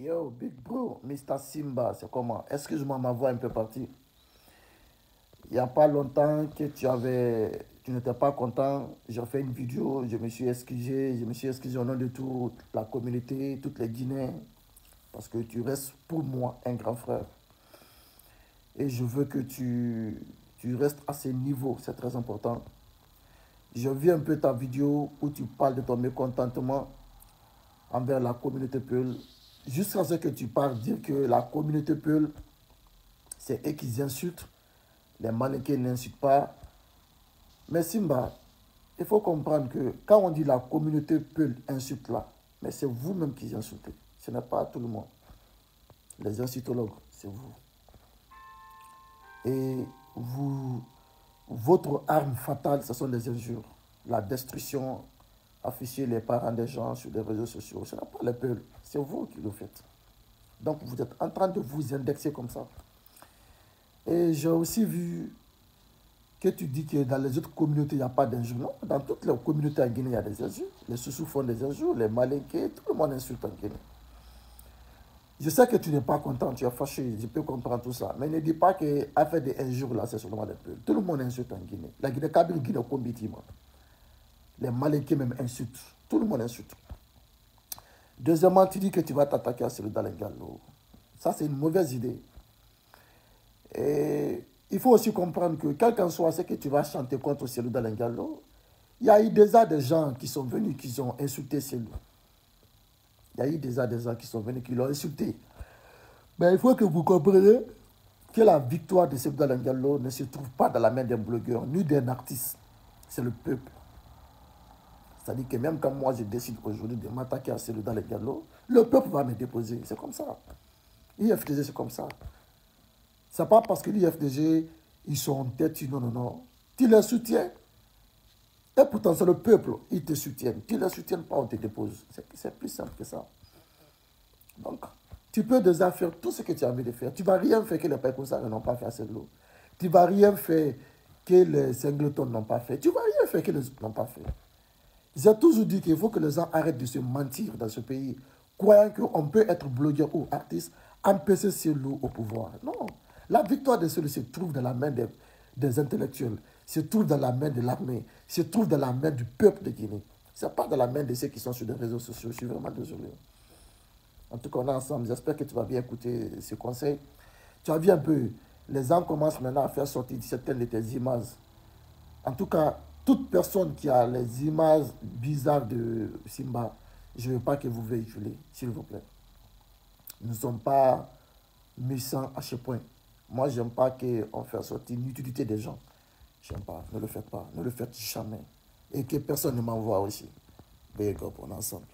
Yo, big bro, Mr. Simba, c'est comment? Excuse-moi, ma voix est un peu partie. Il n'y a pas longtemps que tu n'étais pas content. J'ai fait une vidéo, je me suis excusé au nom de toute la communauté, toutes les Guinéens, parce que tu restes pour moi un grand frère. Et je veux que tu restes à ce niveau, c'est très important. Je vis un peu ta vidéo où tu parles de ton mécontentement envers la communauté Peul, jusqu'à ce que tu parles dire que la communauté Peul, c'est eux qui insultent, les mannequins n'insultent pas. Mais Simba, il faut comprendre que quand on dit la communauté Peul insulte là, mais c'est vous-même qui insultez. Ce n'est pas tout le monde. Les insultologues, c'est vous. Et votre arme fatale, ce sont les injures. La destruction, afficher les parents des gens sur les réseaux sociaux. Ce n'est pas les Peuls, c'est vous qui le faites. Donc vous êtes en train de vous indexer comme ça. Et j'ai aussi vu que tu dis que dans les autres communautés, il n'y a pas d'injures. Non, dans toutes les communautés en Guinée, il y a des injures. Les Soussous font des injures, les Malinqués, tout le monde insulte en Guinée. Je sais que tu n'es pas content, tu es fâché, je peux comprendre tout ça. Mais ne dis pas que faire des injures là, c'est seulement des peuples. Tout le monde insulte en Guinée. La Guinée, Kabyle, Guinée, Combitima. Les Malinqués même insultent. Tout le monde insulte. Deuxièmement, tu dis que tu vas t'attaquer à Selouda Lengalo. Ça, c'est une mauvaise idée. Et il faut aussi comprendre que, quel qu'en soit ce que tu vas chanter contre Selouda Lengalo, il y a eu déjà des gens qui sont venus, qui ont insulté Selou. Il y a eu déjà des gens qui sont venus, qui l'ont insulté. Mais il faut que vous compreniez que la victoire de Selouda Lengalo ne se trouve pas dans la main d'un blogueur, ni d'un artiste. C'est le peuple. C'est-à-dire que même quand moi je décide aujourd'hui de m'attaquer à Selouda Lengalo, le peuple va me déposer. C'est comme ça. L'IFDG, c'est comme ça. Ce n'est pas parce que l'IFDG, ils sont en tête, non, non, non. Tu les soutiens. Et pourtant, c'est le peuple, ils te soutiennent. Tu ne les soutiens pas, on te dépose. C'est plus simple que ça. Donc, tu peux déjà faire tout ce que tu as envie de faire. Tu ne vas rien faire que les Pécoussas n'ont pas fait à Selou. Tu ne vas rien faire que les Singletons n'ont pas fait. Tu ne vas rien faire que les autres n'ont pas fait. J'ai toujours dit qu'il faut que les gens arrêtent de se mentir dans ce pays, croyant qu'on peut être blogueur ou artiste, empêcher Selou au pouvoir. Non. La victoire de Selou se trouve dans la main des intellectuels, se trouve dans la main de l'armée, se trouve dans la main du peuple de Guinée. Ce n'est pas dans la main de ceux qui sont sur les réseaux sociaux. Je suis vraiment désolé. En tout cas, on est ensemble. J'espère que tu vas bien écouter ce conseil. Tu as vu un peu, les gens commencent maintenant à faire sortir certaines de tes images. En tout cas, toute personne qui a les images bizarres de Simba, je ne veux pas que vous véhiculez, s'il vous plaît. Nous ne sommes pas méchants à ce point. Moi, je n'aime pas qu'on fasse sortir l'utilité des gens. Je n'aime pas. Ne le faites pas. Ne le faites jamais. Et que personne ne m'envoie aussi. Big up, on est ensemble.